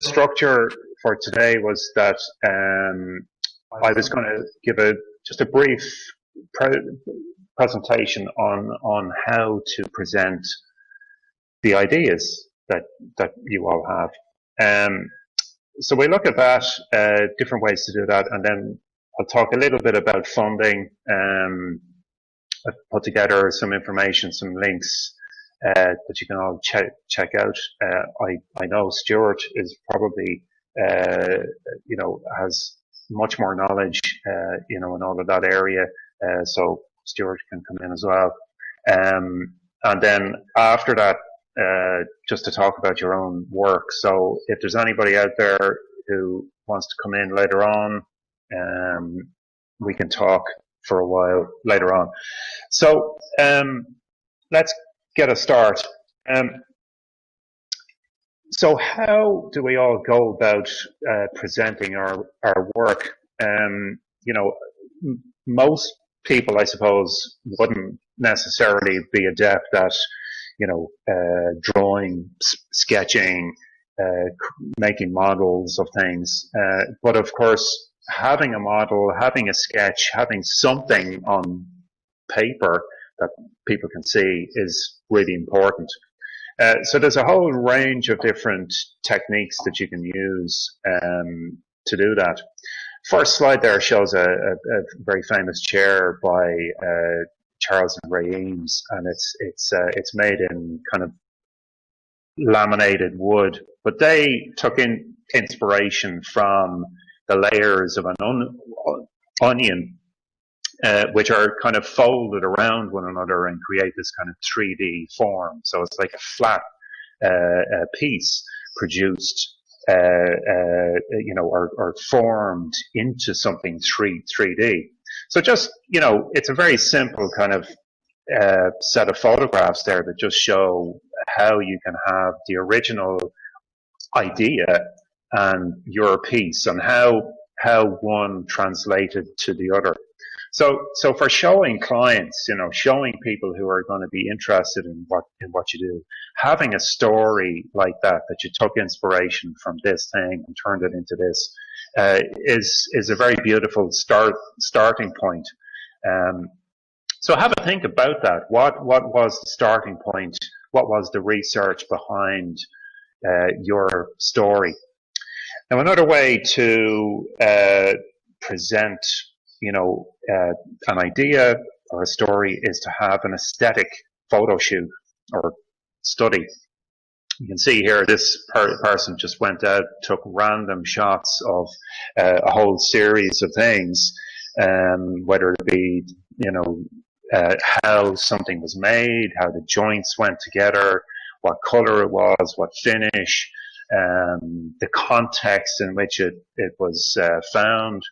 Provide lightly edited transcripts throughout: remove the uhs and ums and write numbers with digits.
structure for today was that I was going to give just a brief presentation on how to present the ideas that you all have. So we look at that, different ways to do that, and then I'll talk a little bit about funding. I've put together some information, some links that you can all check out. I know Stuart is probably, has much more knowledge, in all of that area. So Stuart can come in as well. And then after that, just to talk about your own work. So if there's anybody out there who wants to come in later on, we can talk for a while later on. So let's get a start. So how do we all go about presenting our work? Most people, I suppose, wouldn't necessarily be adept at drawing, sketching, making models of things. But of course, having a model, having a sketch, having something on paper that people can see is really important. So there's a whole range of different techniques that you can use to do that. First slide there shows a very famous chair by Charles and Ray Eames, and it's made in kind of laminated wood, but they took in inspiration from the layers of an onion, which are kind of folded around one another and create this kind of 3D form. So it's like a flat piece produced, or formed into something 3D. So just, it's a very simple kind of set of photographs there that just show how you can have the original idea and your piece, and how one translated to the other. So for showing clients, showing people who are going to be interested in what you do, having a story like that you took inspiration from this thing and turned it into this, is a very beautiful starting point. So have a think about that. What was the starting point? What was the research behind your story? Now, another way to present, an idea or a story is to have an aesthetic photo shoot or study. You can see here this person just went out, took random shots of a whole series of things, whether it be, how something was made, how the joints went together, what color it was, what finish, the context in which it was found.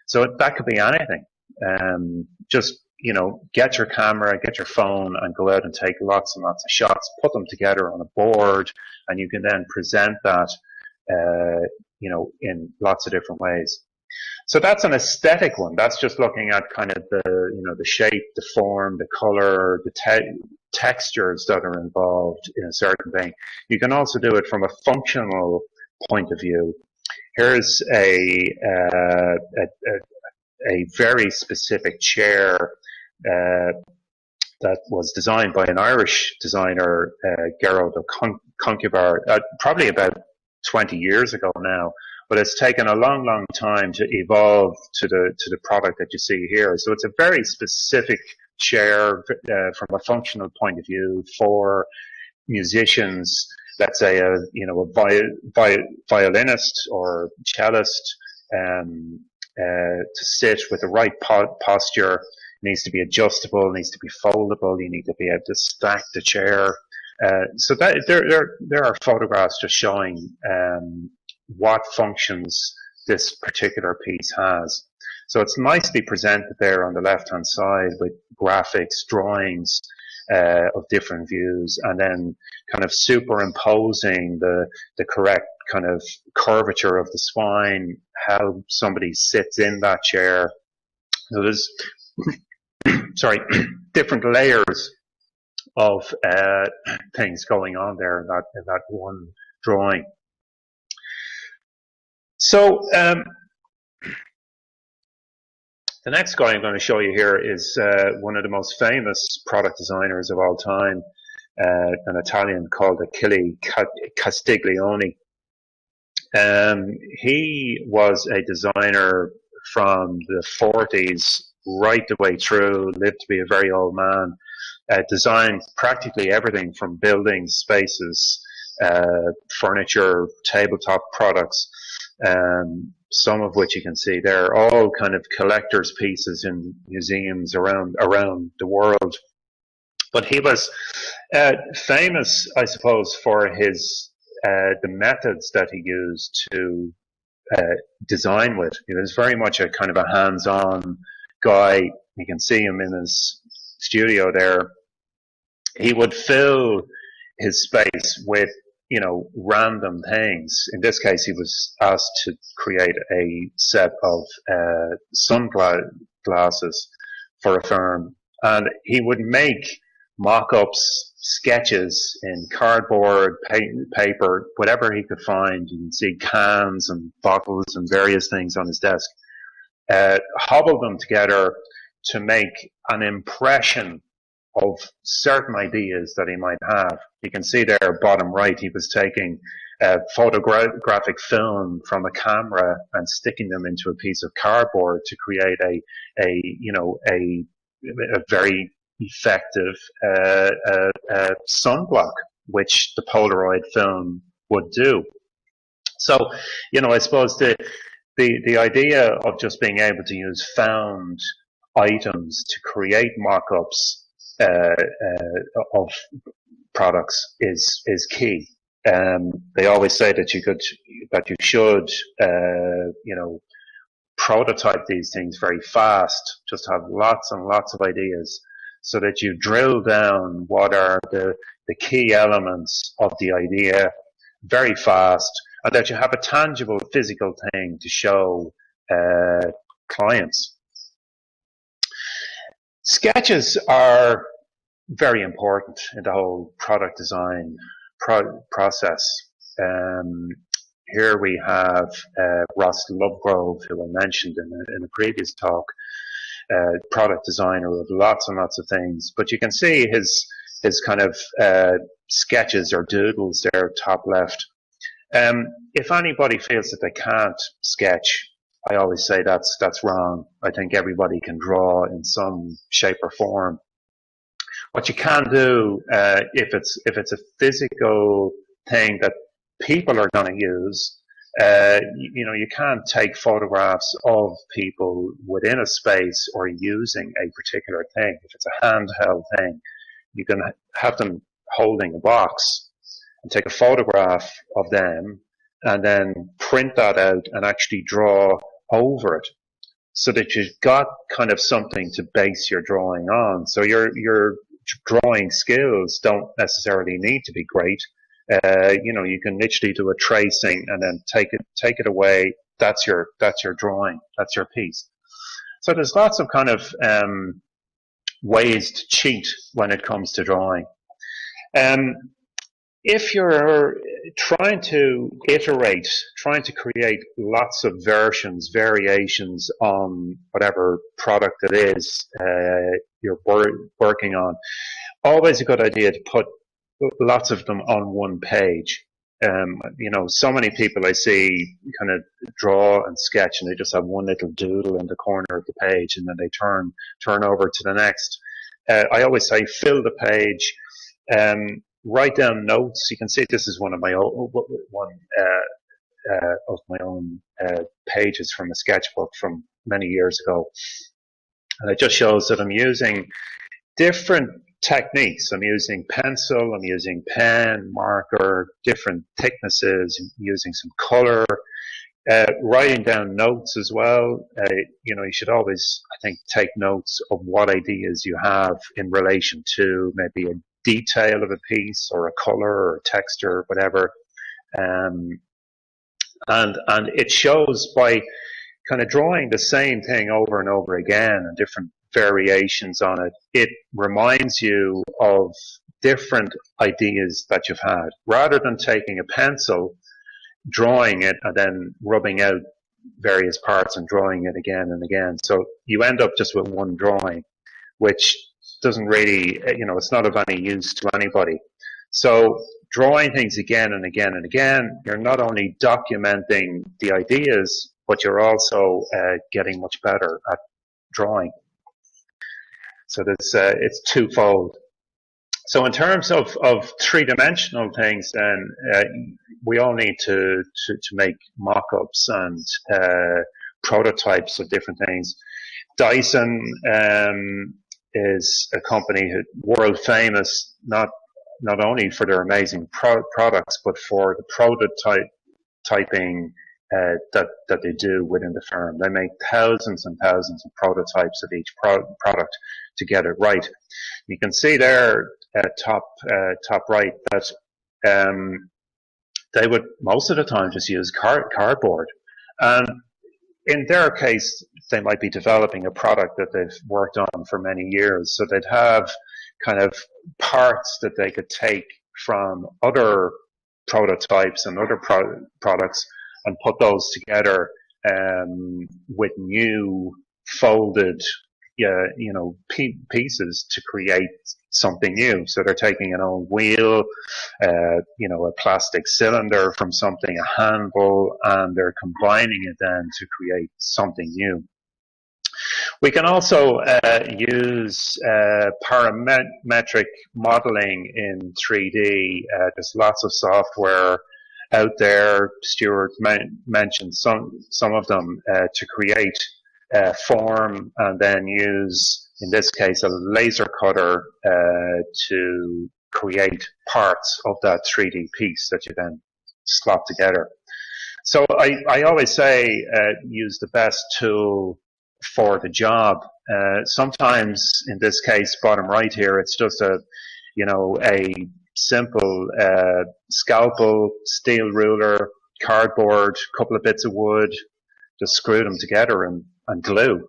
So that could be anything. Just, get your camera, get your phone, and go out and take lots and lots of shots, put them together on a board, and you can then present that, in lots of different ways. So that's an aesthetic one. That's just looking at kind of the shape, the form, the color, the textures that are involved in a certain thing. You can also do it from a functional point of view. Here's a very specific chair that was designed by an Irish designer, Gerald O'Concubar, probably about 20 years ago now. But it's taken a long, long time to evolve to the product that you see here. So it's a very specific chair from a functional point of view for musicians. Let's say a violinist or cellist to sit with the right posture. It needs to be adjustable, needs to be foldable. You need to be able to stack the chair. So that there are photographs just showing what functions this particular piece has. So it's nicely presented there on the left-hand side with graphics, drawings of different views, and then kind of superimposing the correct kind of curvature of the spine, how somebody sits in that chair. So there's, different layers of things going on there in that one drawing. So the next guy I'm going to show you here is one of the most famous product designers of all time, an Italian called Achille Castiglione. He was a designer from the 40s right the way through, lived to be a very old man, designed practically everything from buildings, spaces, furniture, tabletop products, some of which you can see there, all kind of collector's pieces in museums around the world. But he was famous, I suppose, for his the methods that he used to design with. He was very much a kind of a hands-on guy. You can see him in his studio there. He would fill his space with, you know, random things. In this case, he was asked to create a set of sunglasses for a firm, and he would make mock-ups, sketches in cardboard, paper, whatever he could find. You can see cans and bottles and various things on his desk. Hobble them together to make an impression of certain ideas that he might have. You can see there, bottom right, he was taking photographic film from a camera and sticking them into a piece of cardboard to create a very effective sunblock, which the Polaroid film would do. So, you know, I suppose the idea of just being able to use found items to create mock-ups of products is key. They always say that you should prototype these things very fast, just have lots and lots of ideas, so that you drill down what are the key elements of the idea very fast, and that you have a tangible physical thing to show clients. Sketches are very important in the whole product design process. Here we have Ross Lovegrove, who I mentioned in a previous talk, product designer of lots and lots of things. But you can see his kind of sketches or doodles there, top left. If anybody feels that they can't sketch, I always say that's wrong. I think everybody can draw in some shape or form. What you can do, if it's a physical thing that people are going to use, you can take photographs of people within a space or using a particular thing. If it's a handheld thing, you can have them holding a box and take a photograph of them and then print that out and actually draw over it, so that you've got kind of something to base your drawing on. So your drawing skills don't necessarily need to be great. You can literally do a tracing and then take it away. That's your drawing. That's your piece. So there's lots of kind of ways to cheat when it comes to drawing. If you're trying to iterate, trying to create lots of versions, variations on whatever product it is you're working on, always a good idea to put lots of them on one page. So many people I see kind of draw and sketch and they just have one little doodle in the corner of the page and then they turn over to the next. I always say fill the page, write down notes. You can see this is one of my own pages from a sketchbook from many years ago. And it just shows that I'm using different techniques. I'm using pencil, I'm using pen, marker, different thicknesses, using some color, writing down notes as well. You should always, I think, take notes of what ideas you have in relation to maybe a detail of a piece or a color or a texture or whatever. And it shows by kind of drawing the same thing over and over again and different variations on it, it reminds you of different ideas that you've had. Rather than taking a pencil, drawing it and then rubbing out various parts and drawing it again and again. So you end up just with one drawing, which doesn't really, it's not of any use to anybody. So drawing things again and again and again, you're not only documenting the ideas, but you're also getting much better at drawing. So it's twofold. So in terms of three-dimensional things, then we all need to make mock-ups and prototypes of different things. Dyson is a company world famous, not only for their amazing products, but for the prototyping that they do within the firm. They make thousands and thousands of prototypes of each product to get it right. You can see there, top right, that they would most of the time just use cardboard. And in their case, they might be developing a product that they've worked on for many years. So they'd have kind of parts that they could take from other prototypes and other products and put those together with new folded pieces to create something new. So they're taking an old wheel, a plastic cylinder from something, a handle, and they're combining it then to create something new. We can also use parametric modeling in 3D. There's lots of software out there. Stuart mentioned some of them to create form and then use, in this case, a laser cutter to create parts of that 3D piece that you then slot together. So I always say use the best tool for the job. Sometimes, in this case, bottom right here, it's just a simple scalpel, steel ruler, cardboard, couple of bits of wood, just screw them together and glue,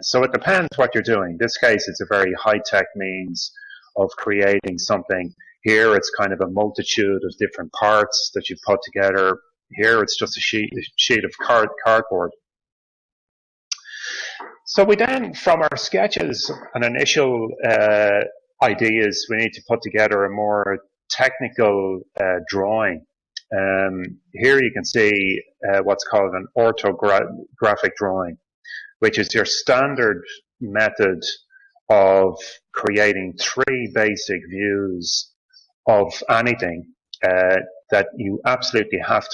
So it depends what you're doing. In this case, it's a very high-tech means of creating something. Here, it's kind of a multitude of different parts that you put together. Here, it's just a sheet of cardboard. So we then, from our sketches and initial ideas, we need to put together a more technical drawing. Here you can see what's called an orthographic drawing, which is your standard method of creating three basic views of anything that you absolutely have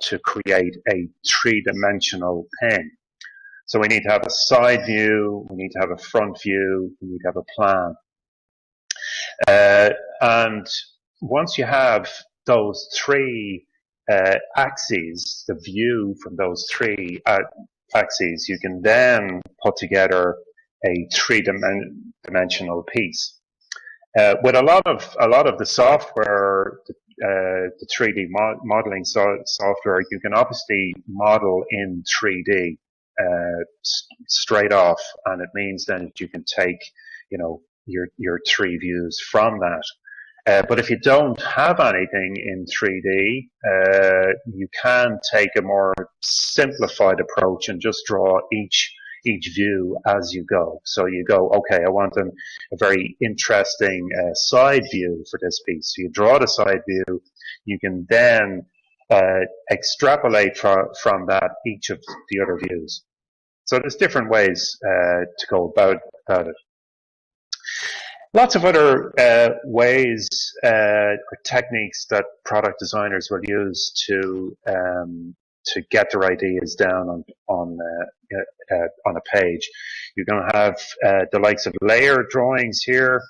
to create a three-dimensional thing. So we need to have a side view, we need to have a front view, we need to have a plan. And once you have those three axes, the view from those three axes, you can then put together a three-dimensional piece. With a lot of the software, the 3D modeling software, you can obviously model in 3D straight off, and it means then that you can take your three views from that. But if you don't have anything in 3D, you can take a more simplified approach and just draw each view as you go. So you go, okay, I want a very interesting side view for this piece. So you draw the side view. You can then extrapolate from that each of the other views. So there's different ways to go about it. Lots of other ways or techniques that product designers will use to get their ideas down on a page. You're going to have the likes of layer drawings here.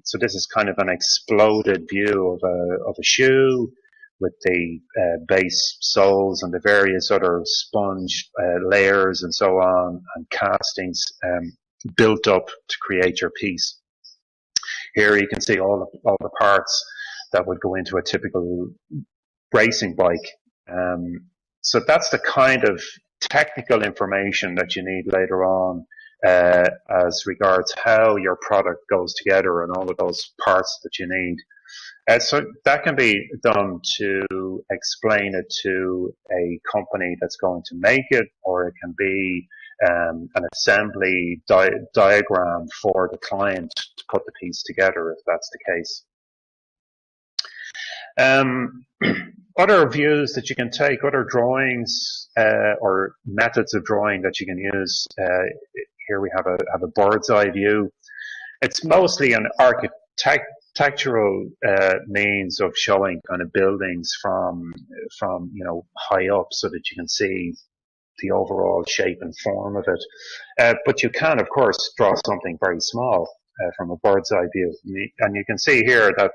So this is kind of an exploded view of a shoe with the base soles and the various other sponge layers and so on, and castings built up to create your piece. Here you can see all the parts that would go into a typical racing bike. So that's the kind of technical information that you need later on as regards how your product goes together and all of those parts that you need. So that can be done to explain it to a company that's going to make it, or it can be an assembly diagram for the client to put the piece together, if that's the case. Other views that you can take, other drawings or methods of drawing that you can use. Here we have a bird's eye view. It's mostly an architectural means of showing kind of buildings from high up, so that you can see the overall shape and form of it. But you can, of course, draw something very small from a bird's eye view, and you can see here that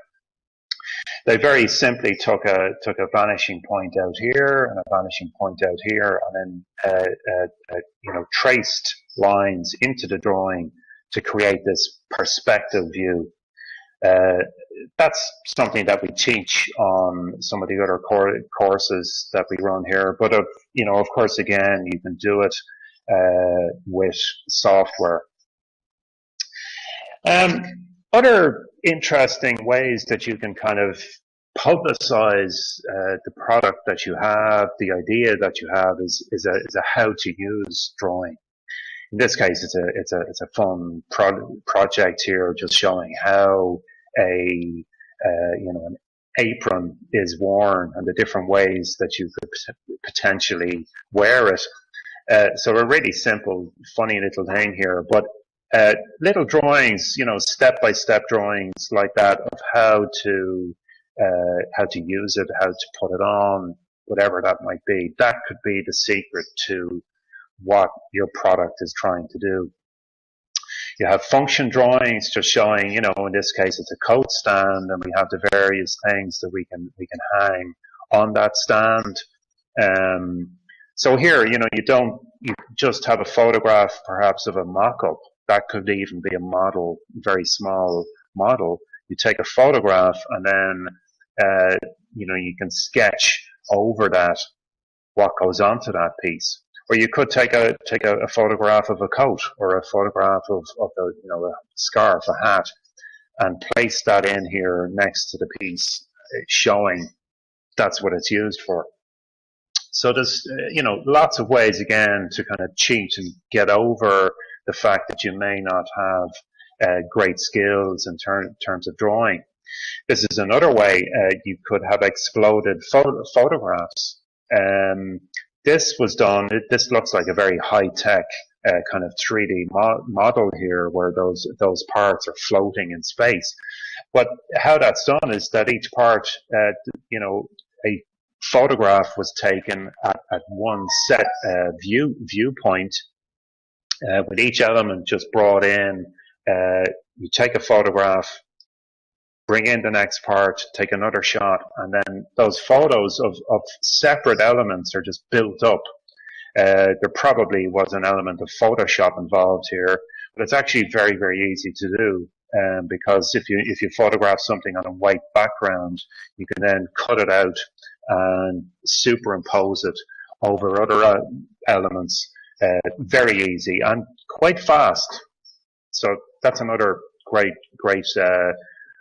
they very simply took a vanishing point out here and a vanishing point out here, and then traced lines into the drawing to create this perspective view. That's something that we teach on some of the other courses that we run here. But of course, again, you can do it with software. Other interesting ways that you can kind of publicize the product that you have, the idea that you have, is a how to use drawing. In this case, it's a fun project here, just showing how an apron is worn and the different ways that you could potentially wear it. So a really simple, funny little thing here, but little drawings, step-by-step drawings like that of how to use it, how to put it on, whatever that might be. That could be the secret to what your product is trying to do. You have function drawings just showing, in this case it's a coat stand, and we have the various things that we can hang on that stand. So here, you just have a photograph perhaps of a mock-up. That could even be a model, very small model. You take a photograph, and then you can sketch over that what goes onto that piece. Or you could take a photograph of a coat, or a photograph of a scarf, a hat, and place that in here next to the piece, showing that's what it's used for. So there's lots of ways again to kind of cheat and get over the fact that you may not have great skills in terms of drawing. This is another way. You could have exploded photographs. This was done. This looks like a very high-tech kind of 3D model here, where those parts are floating in space. But how that's done is that each part, a photograph was taken at one set viewpoint, with each element just brought in. You take a photograph, bring in the next part, take another shot, and then those photos of separate elements are just built up. There probably was an element of Photoshop involved here, but it's actually very, very easy to do, because if you photograph something on a white background, you can then cut it out and superimpose it over other elements. Very easy and quite fast. So that's another great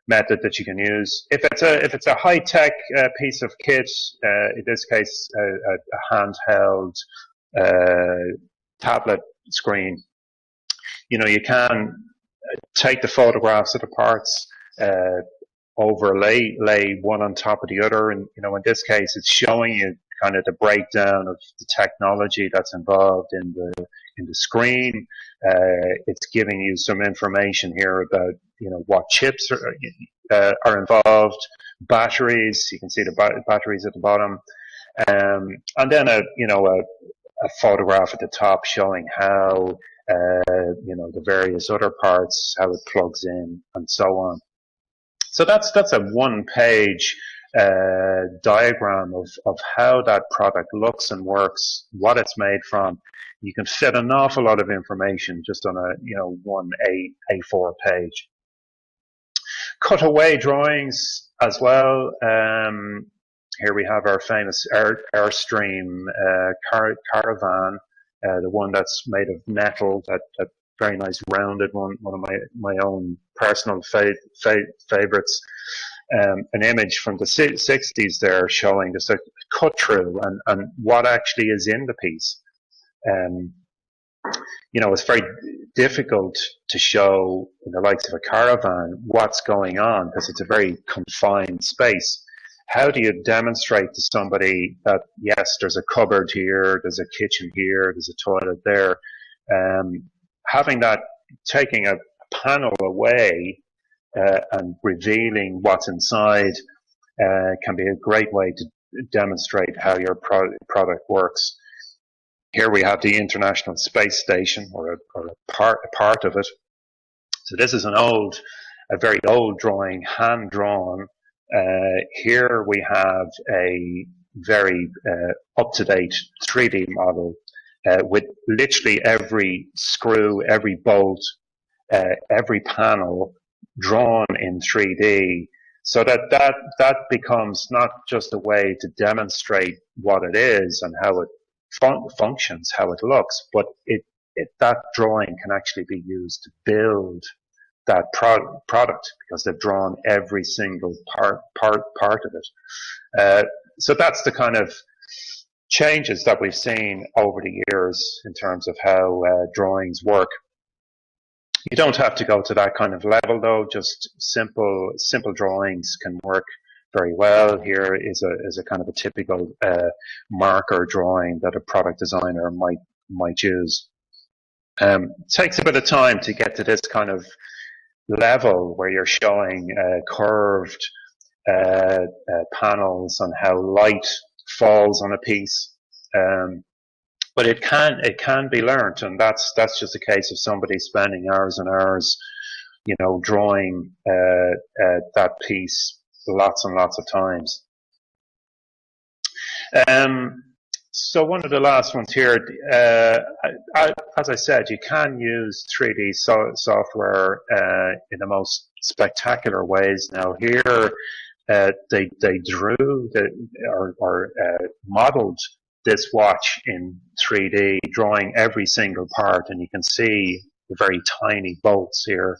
method that you can use. If it's a high-tech piece of kit, in this case a handheld tablet screen, you can take the photographs of the parts, lay one on top of the other, and in this case it's showing you kind of the breakdown of the technology that's involved in the screen. It's giving you some information here about what chips are involved, batteries. You can see the batteries at the bottom, and then a photograph at the top showing how the various other parts, how it plugs in, and so on. So that's a one-page diagram of how that product looks and works, what it's made from. You can fit an awful lot of information just on a one A4 page. Cutaway drawings as well. Here we have our famous Airstream Caravan, the one that's made of metal, that very nice rounded one of my own personal favorites. an image from the 60s there showing just a cut through and what actually is in the piece. It's very difficult to show in the likes of a Caravan what's going on because it's a very confined space. How do you demonstrate to somebody that, yes, there's a cupboard here, there's a kitchen here, there's a toilet there? Having that, taking a panel away and revealing what's inside can be a great way to demonstrate how your product works. Here we have the International Space Station, or a part of it. So this is a very old drawing, hand drawn. Here we have a very up-to-date 3D model with literally every screw, every bolt, every panel drawn in 3D, so that becomes not just a way to demonstrate what it is and how it functions, how it looks, but that drawing can actually be used to build that product because they've drawn every single part of it. So that's the kind of changes that we've seen over the years in terms of how drawings work. You don't have to go to that kind of level though. Just simple drawings can work very well. Here is a kind of a typical marker drawing that a product designer might use. It takes a bit of time to get to this kind of level where you're showing curved panels on how light falls on a piece. But it can be learnt, and that's just a case of somebody spending hours and hours, drawing that piece lots and lots of times. So one of the last ones here, as I said, you can use 3D software in the most spectacular ways. Now here, they drew or modeled this watch in 3D, drawing every single part, and you can see the very tiny bolts here.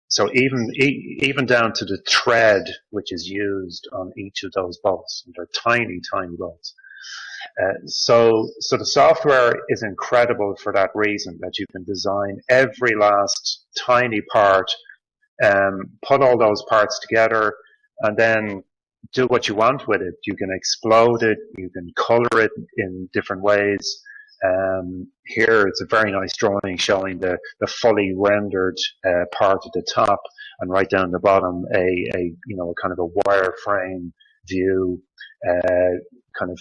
So even down to the thread which is used on each of those bolts, and they're tiny bolts. So the software is incredible for that reason, that you can design every last tiny part, put all those parts together, and then do what you want with it. You can explode it, you can color it in different ways. Here it's a very nice drawing showing the fully rendered part at the top, and right down the bottom a kind of a wireframe view, kind of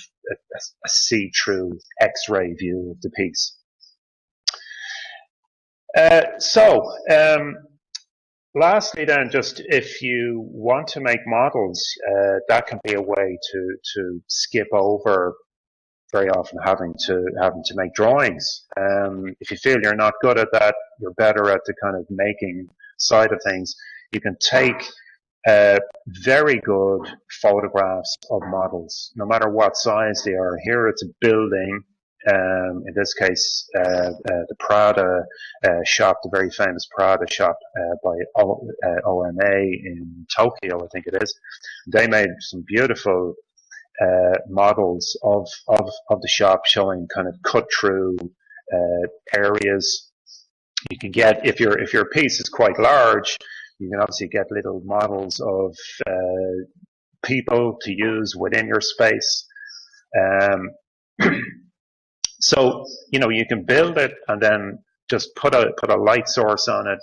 a see-through X-ray view of the piece. Lastly then, just if you want to make models, that can be a way to skip over very often having to make drawings. If you feel you're not good at that, you're better at the kind of making side of things, you can take very good photographs of models, no matter what size they are. Here it's a building. In this case, the Prada shop, the very famous Prada shop by OMA in Tokyo, I think it is. They made some beautiful models of the shop, showing kind of cut through areas. You can get, if your piece is quite large, you can obviously get little models of people to use within your space. So, you can build it and then just put a light source on it,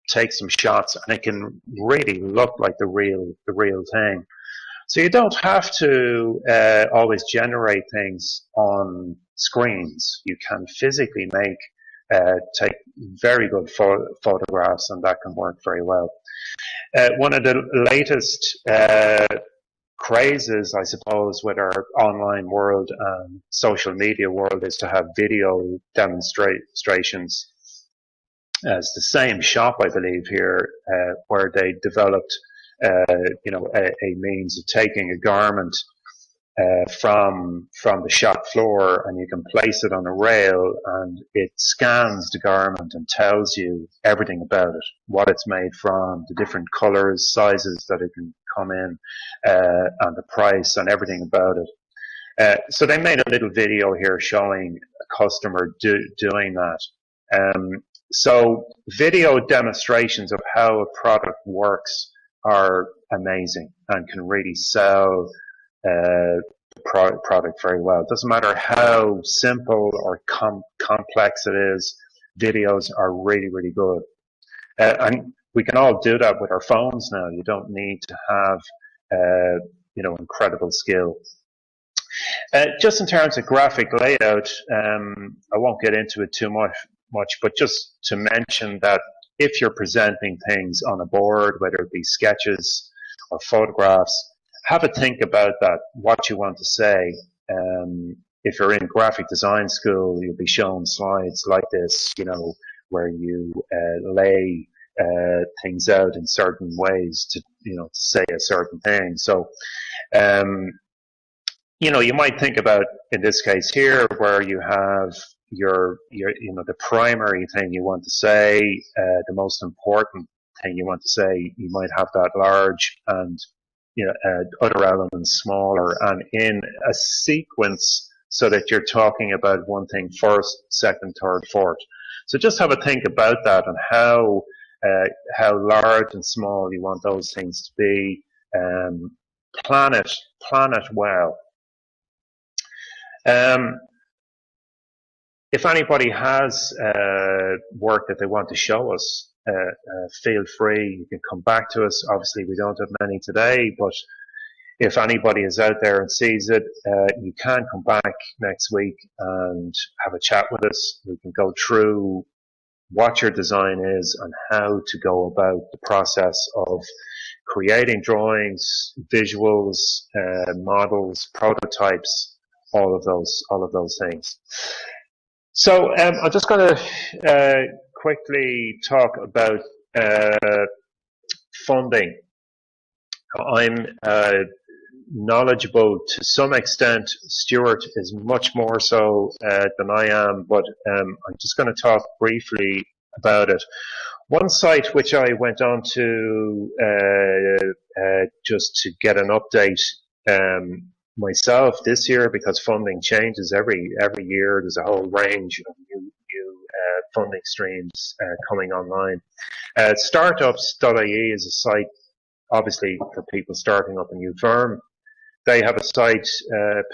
take some shots, and it can really look like the real thing. So you don't have to always generate things on screens. You can physically take very good photographs, and that can work very well. One of the latest crazes, I suppose, with our online world and social media world is to have video demonstrations. It's the same shop, I believe, here, where they developed, a means of taking a garment from the shop floor, and you can place it on a rail, and it scans the garment and tells you everything about it, what it's made from, the different colors, sizes that it can come in, and the price and everything about it. So they made a little video here showing a customer doing that. So video demonstrations of how a product works are amazing and can really sell the product very well. It doesn't matter how simple or complex it is, videos are really, really good. And we can all do that with our phones now. You don't need to have, incredible skill. Just in terms of graphic layout, I won't get into it too much, but just to mention that if you're presenting things on a board, whether it be sketches or photographs, have a think about that, what you want to say. If you're in graphic design school, you'll be shown slides like this, where you lay things out in certain ways to, say a certain thing. So, you might think about, in this case here, where you have your the primary thing you want to say, the most important thing you want to say, you might have that large, and other elements smaller, and in a sequence, so that you're talking about one thing first, second, third, fourth. So just have a think about that, and how large and small you want those things to be. Plan it well. If anybody has work that they want to show us, feel free. You can come back to us. Obviously, we don't have many today, but if anybody is out there and sees it, you can come back next week and have a chat with us. We can go through what your design is and how to go about the process of creating drawings, visuals, models, prototypes, all of those things. So I'm just going to quickly talk about funding. I'm knowledgeable to some extent. Stuart is much more so than I am, but I'm just going to talk briefly about it. One site which I went on to just to get an update myself this year, because funding changes every year. There's a whole range of new funding streams coming online. Startups.ie is a site, obviously, for people starting up a new firm. They have a site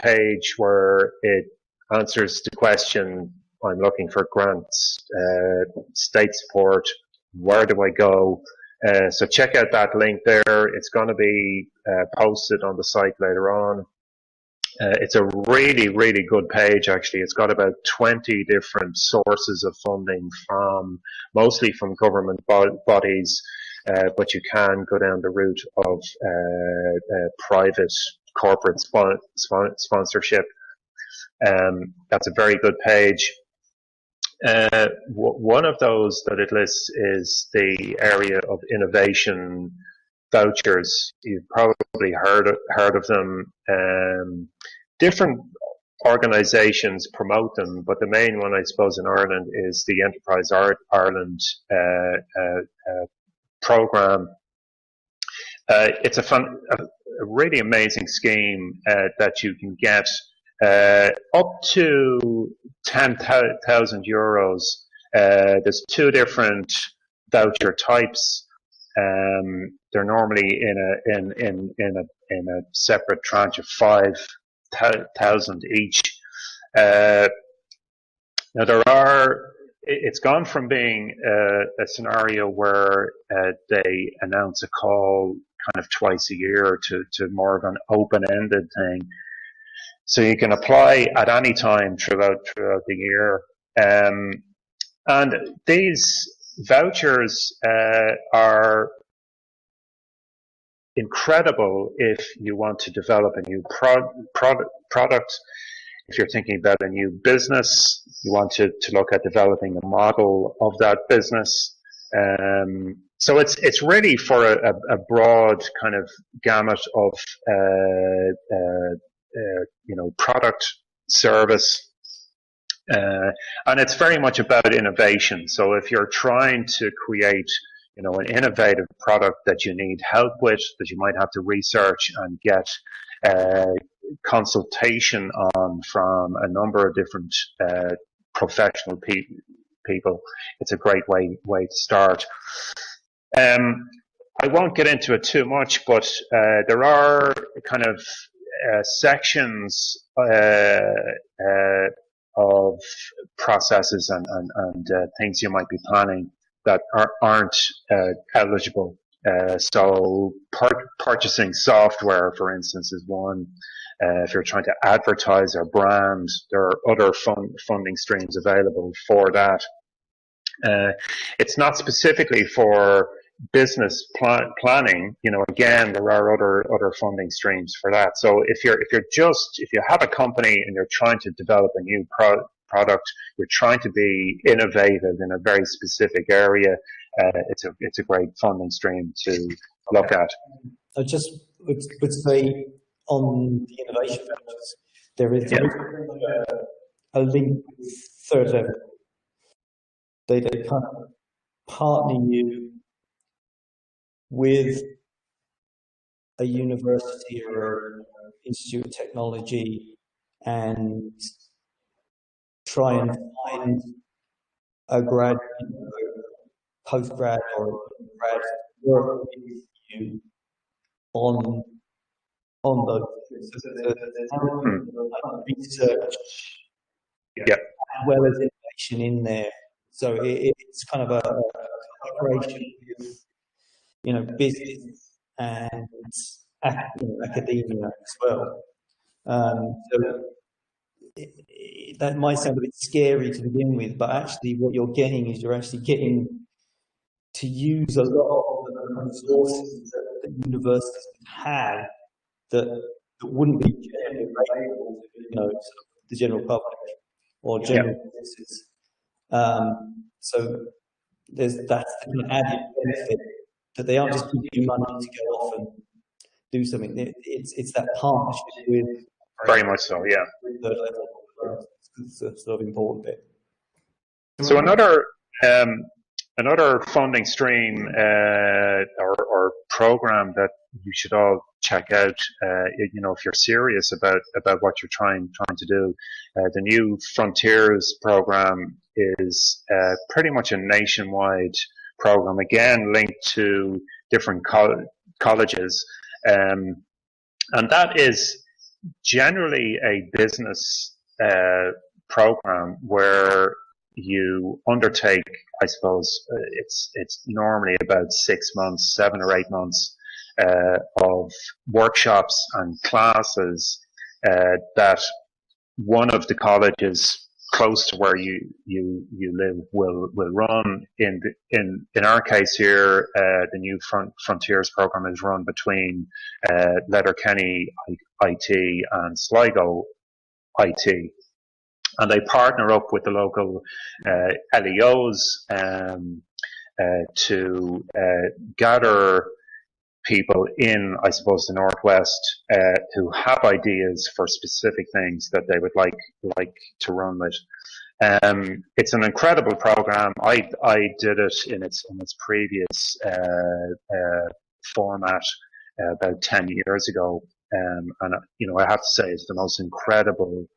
page where it answers the question, I'm looking for grants, state support, where do I go? So check out that link there. It's going to be posted on the site later on. It's a really, really good page, actually. It's got about 20 different sources of funding, mostly from government bodies, but you can go down the route of private corporate sponsorship. That's a very good page. One of those that it lists is the area of innovation vouchers. You've probably heard of them. Different organisations promote them, but the main one, I suppose, in Ireland is the Enterprise Ireland program. It's a really amazing scheme that you can get up to €10,000. There's two different voucher types. They're normally in a separate tranche of 5,000 each. Now it's gone from being a scenario where they announce a call kind of twice a year to more of an open-ended thing. So you can apply at any time throughout the year. And these vouchers are incredible if you want to develop a new product. If you're thinking about a new business, you want to look at developing a model of that business. So it's really for a broad kind of gamut of product, service. And it's very much about innovation. So if you're trying to create, an innovative product that you need help with, that you might have to research and get consultation on from a number of different professional people, it's a great way to start. I won't get into it too much, but there are kind of sections of processes and things you might be planning that aren't eligible. So purchasing software, for instance, is one. If you're trying to advertise or brand, there are other funding streams available for that. It's not specifically for business planning. Again, there are other funding streams for that. So if you have a company and you're trying to develop a new product, you're trying to be innovative in a very specific area, it's a great funding stream to look at. I just would say on the innovation vouchers, there is a link with Third Level. They kind of partner you with a university or institute of technology and try and find a grad, post-grad or grad work with you on those research, as well as innovation in there. So it's kind of a collaboration with, business and academia as well. So that might sound a bit scary to begin with, but actually what you're getting is you're actually getting to use a lot of the resources that universities have that wouldn't be generally available to the general public or general businesses. So that's the added benefit, that they aren't just giving you money to go off and do something. It's that partnership with. Very much so, yeah. It's a sort of important bit. So another funding stream or program that you should all check out, if you're serious about what you're trying to do, the New Frontiers program is pretty much a nationwide program, again linked to different colleges, and that is generally a business program where you undertake, I suppose, it's normally about 6 months, 7 or 8 months of workshops and classes that one of the colleges close to where you live will run. In our case here, the New Frontiers program is run between Letterkenny IT and Sligo IT. And they partner up with the local LEOs to gather people in, I suppose, the Northwest who have ideas for specific things that they would like to run with. It's an incredible program. I did it in its previous format about 10 years ago, and I have to say it's the most incredible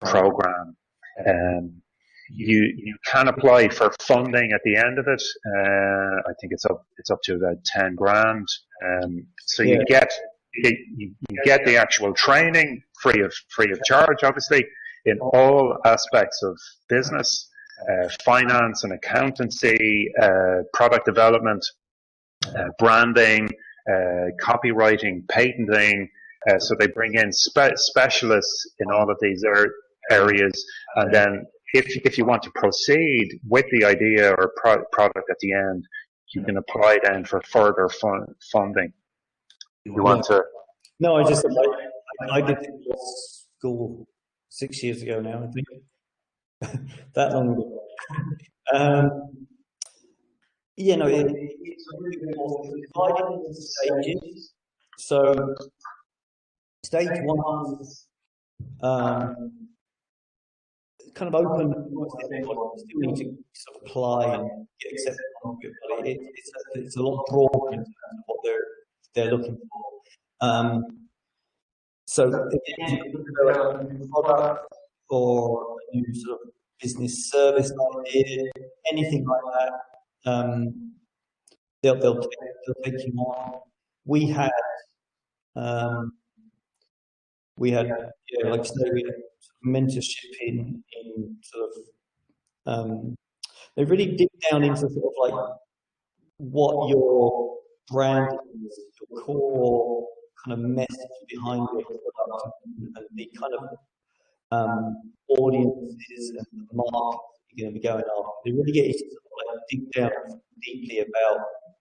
program. You can apply for funding at the end of it. I think it's up to about 10 grand. So you get the actual training free of charge, obviously, in all aspects of business, finance and accountancy, product development, branding, copywriting, patenting. So they bring in specialists in all of these areas, and then if you want to proceed with the idea or product at the end, you can apply then for further funding. You want to? No, I did school 6 years ago now, I think. That long ago. It's divided into stages. So stage 1 kind of open. You still need to sort of apply and get accepted on it, but it's a lot broader in terms of what they're looking for. So again, if you develop a new product or a new sort of business service idea, anything like that, they'll take you on. We had like I say, we had mentorship in sort of they really dig down into sort of like what your brand is, your core kind of message behind your product, and the kind of audiences and the market you're going to be going after. They really get you to sort of like dig down deeply about,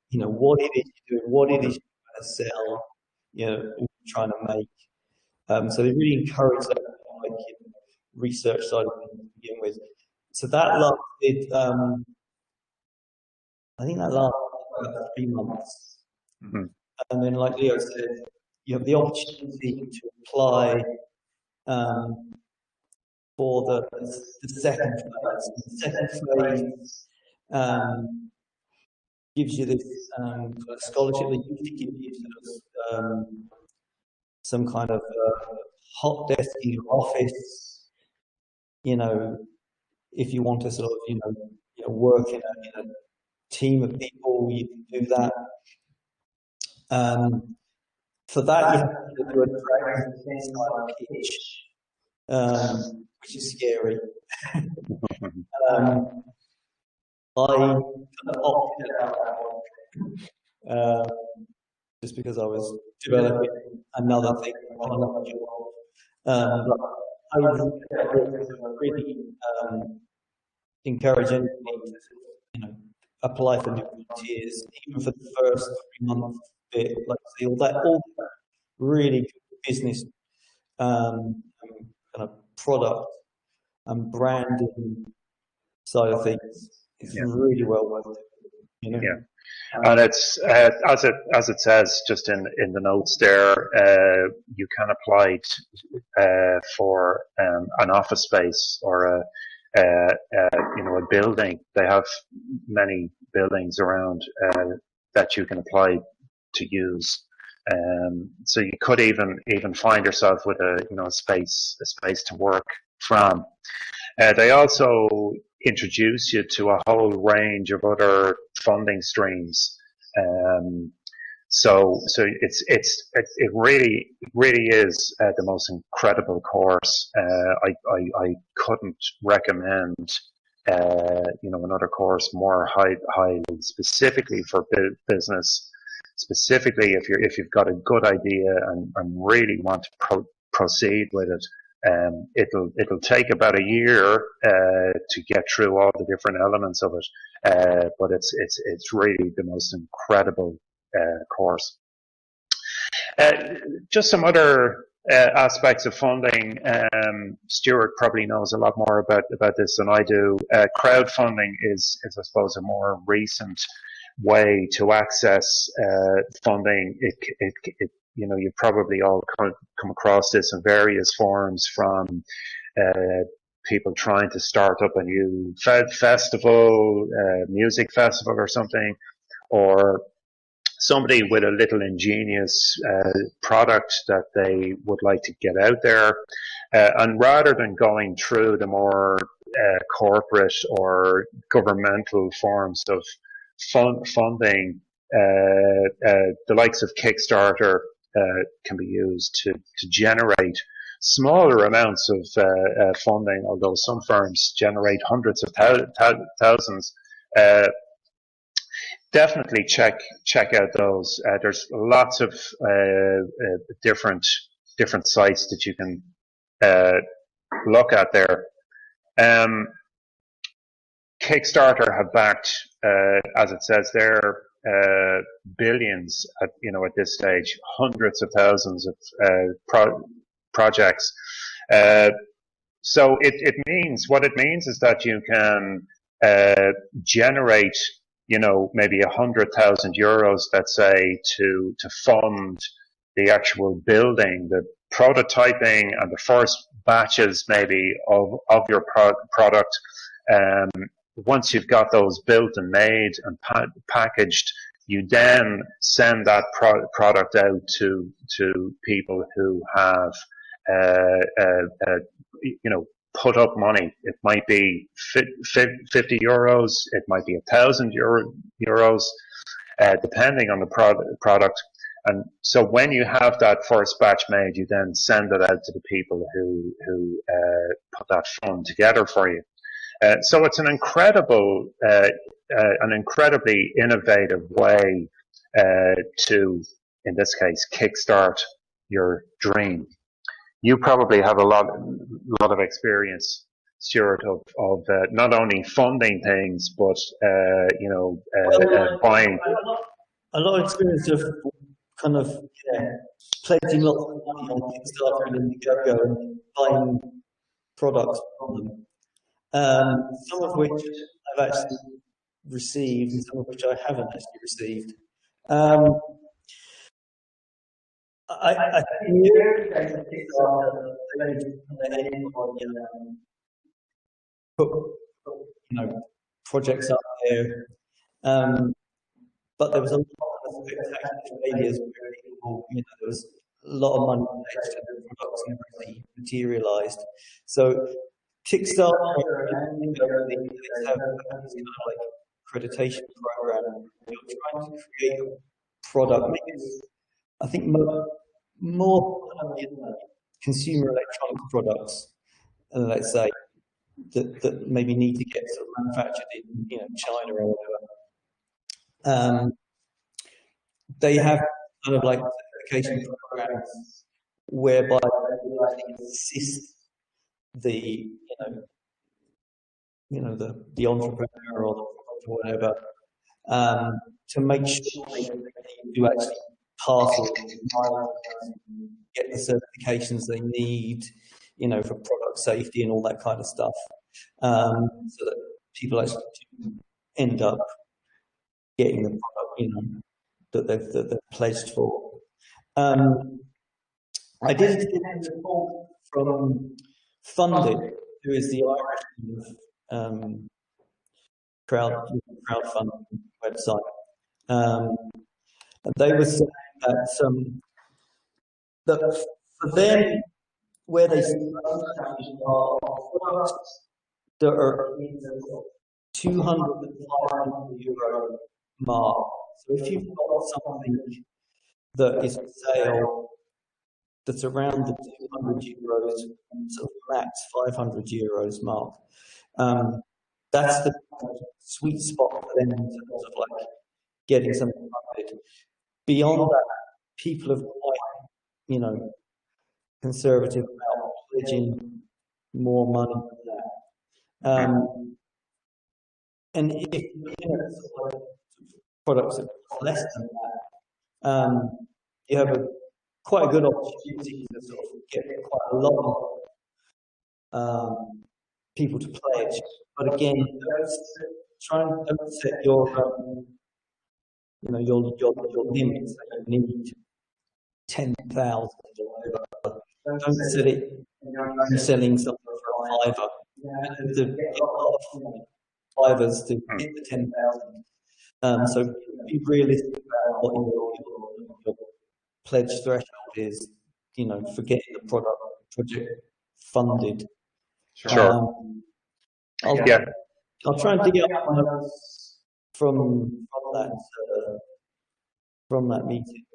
you know, what it is you're doing, what it is you're trying to sell, you know, what you're trying to make. So they really encourage that like research side of things to begin with. So that lasted, I think that lasted about 3 months. Mm-hmm. And then, like Leo said, you have the opportunity to apply for the second phase. The second phase gives you this scholarship. They usually give you sort of some kind of hot desk in your office. You know, if you want to sort of you know work in a team of people, you can do that. For that, you have to do a dragon style pitch, which is scary. I kind of opted out that one, just because I was developing another thing, another job. But I would really encourage anybody to you know apply for new volunteers, even for the first 3 months bit, like say all that really good business kind of product and branding side of things is really well worth it. You know? Yeah. And it's as it says just in the notes there, you can apply for an office space or a building. They have many buildings around that you can apply to use. So you could even find yourself with a space to work from. They also introduce you to a whole range of other funding streams. So it really is the most incredible course. I couldn't recommend another course more highly, specifically for business. Specifically, if you've got a good idea and really want to proceed with it. It'll take about a year to get through all the different elements of it, but it's really the most incredible course. Just some other aspects of funding. Stuart probably knows a lot more about this than I do. Crowdfunding is I suppose a more recent way to access funding. It you've probably all come across this in various forms, from people trying to start up a new festival, music festival or something, or somebody with a little ingenious product that they would like to get out there. And rather than going through the more corporate or governmental forms of funding, the likes of Kickstarter can be used to generate smaller amounts of funding, although some firms generate hundreds of thousands. Definitely check out those. There's lots of different sites that you can look at there. Kickstarter have backed, as it says there, billions at this stage, hundreds of thousands of projects. So it means, what it means is that you can generate maybe €100,000, let's say, to fund the actual building, prototyping and the first batches maybe of your product. Once you've got those built and made and packaged, you then send that product out to people who have, put up money. It might be 50 euros, it might be 1,000 euros, depending on the product. And so when you have that first batch made, you then send it out to the people who put that fund together for you. So it's an incredibly innovative way to, in this case, kickstart your dream. You probably have a lot of experience, Stuart, of not only funding things, but buying. A lot of experience of kind of pledging lots of money on Kickstarter and Indiegogo and buying products from them. Some of which I've actually received, and some of which I haven't actually received. I think put projects up there, but there was a lot of spectacular failures where people, there was a lot of money pledged and the products never really materialised. So Kickstarter and they have this kind of like accreditation program. You're trying to create a product. I think more consumer electronics products, let's say, that maybe need to get sort of manufactured in China or whatever. They have kind of like certification programs whereby they assist the the entrepreneur or the product or whatever to make sure they do actually pass or get the certifications they need, for product safety and all that kind of stuff, so that people actually end up getting the product, that they've pledged for. I did get a call from Funded, who is the Irish crowdfunding website. And they were saying that for them, where they see are products that are in the 200 to 500 euro mark. So if you've got something that is for sale that's around the 200 euros, sort of max 500 euros mark, that's the sweet spot for them in terms of like getting something funded. Beyond that, people are quite, conservative about pledging more money than that. And if sort of products that are less than that, you have quite a good opportunity to sort of get quite a lot of people to pledge. But again, don't set your limits that you need 10,000 or whatever. Don't set it. You're selling something for a fiver. To get a lot of fivers to hit the 10,000. So be realistic about what your pledge threshold is. For getting the project funded. Sure. I'll try and dig up one of those from that meeting.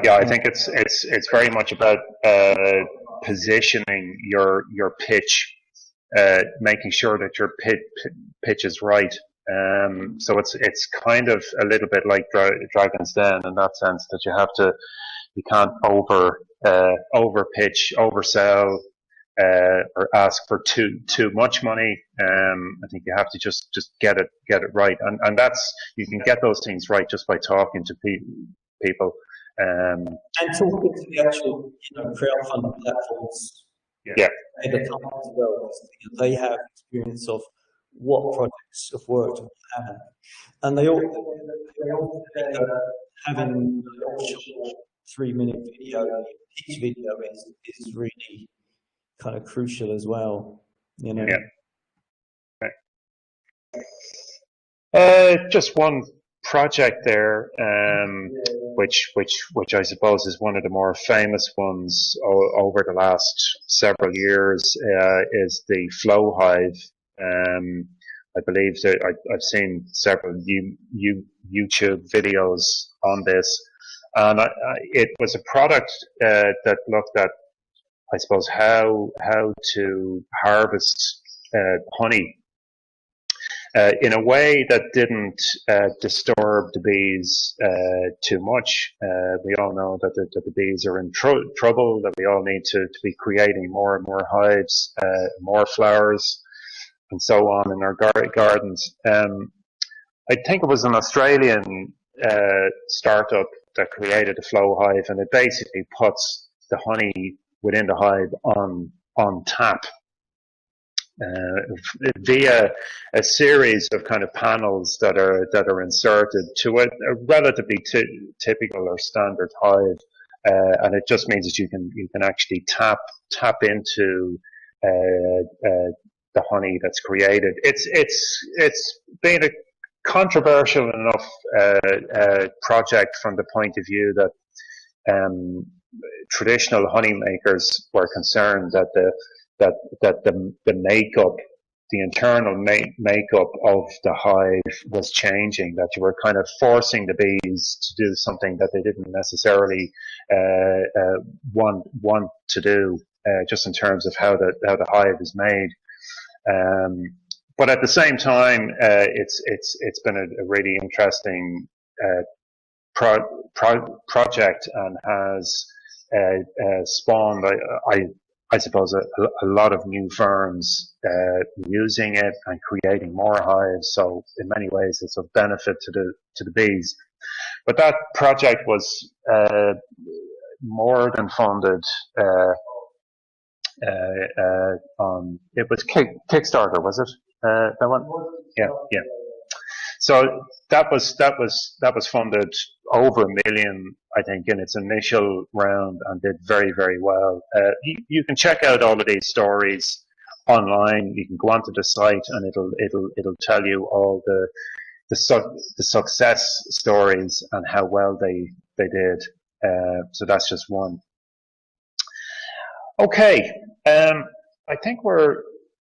I think it's very much about positioning your pitch, making sure that your pitch is right. So it's kind of a little bit like Dragon's Den in that sense, that you can't over pitch, oversell, or ask for too much money. I think you have to just get it right, and you can get those things right just by talking to people. And talking to the actual crowdfunding platforms. Yeah. At the time as well, they have experience of what projects have worked and what haven't, and they all having 3-minute video, each video is really kind of crucial as well, you know. Yeah. Just one project there, which I suppose is one of the more famous ones over the last several years, is the Flow Hive. I believe that I've seen several YouTube videos on this, and it was a product that looked at, I suppose, how to harvest honey in a way that didn't disturb the bees too much. We all know that the bees are in trouble, that we all need to be creating more and more hives, more flowers, and so on in our gardens. I think it was an Australian startup that created the Flow Hive, and it basically puts the honey within the hive on tap via a series of kind of panels that are inserted to a relatively typical or standard hive, and it just means that you can actually tap into the honey that's created. It's been a controversial enough project from the point of view that traditional honey makers were concerned that the makeup, the internal makeup of the hive was changing, that you were kind of forcing the bees to do something that they didn't necessarily want to do, just in terms of how the hive is made. But at the same time, it's been a really interesting project, and has spawned, I suppose, a lot of new firms using it and creating more hives. So in many ways, it's of benefit to the bees. But that project was more than funded. It was Kickstarter, was it? That one? Yeah. So that was funded over $1 million, I think, in its initial round, and did very, very well. You can check out all of these stories online. You can go onto the site, and it'll tell you all the success stories and how well they did. So that's just one. Okay, I think we're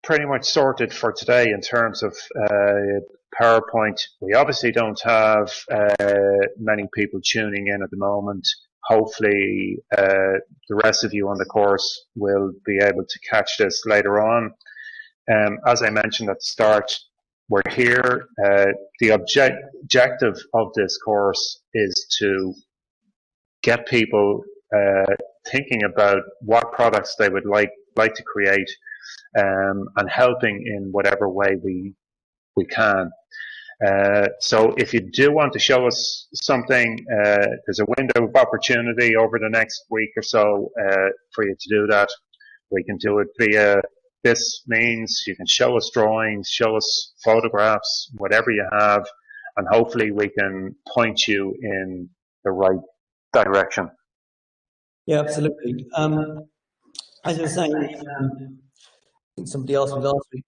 pretty much sorted for today in terms of PowerPoint. We obviously don't have many people tuning in at the moment. Hopefully the rest of you on the course will be able to catch this later on. As I mentioned at the start, we're here. The objective of this course is to get people thinking about what products they would like to create, and helping in whatever way we can. So if you do want to show us something, there's a window of opportunity over the next week or so for you to do that. We can do it via this means. You can show us drawings, show us photographs, whatever you have, and hopefully we can point you in the right direction. Yeah, absolutely. As I was saying, I think somebody asked me last week,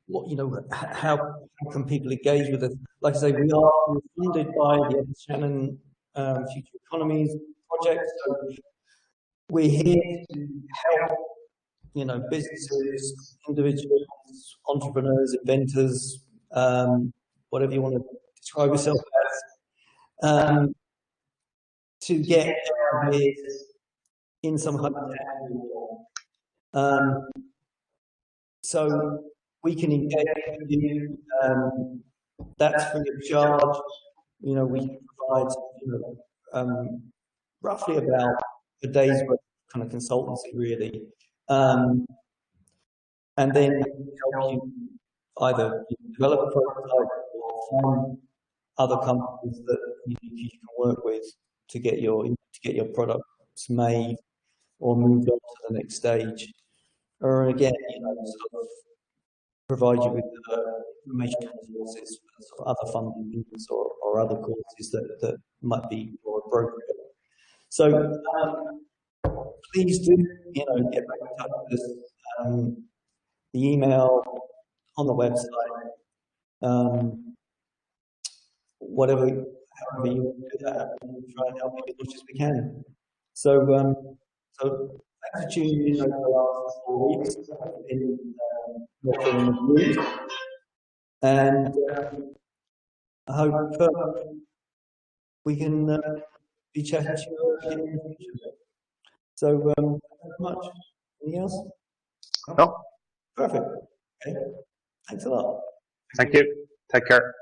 how can people engage with us? Like I say, we are funded by the Shannon Future Economies project. So we're here to help, businesses, individuals, entrepreneurs, inventors, whatever you want to describe yourself as, to get their ideas in some kind of tangible. So we can engage with you. That's free of charge. We provide roughly about a day's worth of kind of consultancy, really, and then help you either develop a prototype or find other companies that you can work with to get your products made or moved on to the next stage. Or again, sort of provide you with information resources for other funding needs or other courses that might be more appropriate. So please do, get back in touch with us. The email on the website, however you do that, we'll try and help you as much as we can. So, thanks for tuning in over the last 4 weeks in watching the reviews, and I hope we can be chatting to you again in the future. So, thank you very much. Anything else? No. Perfect. Okay. Thanks a lot. Thank you. Take care.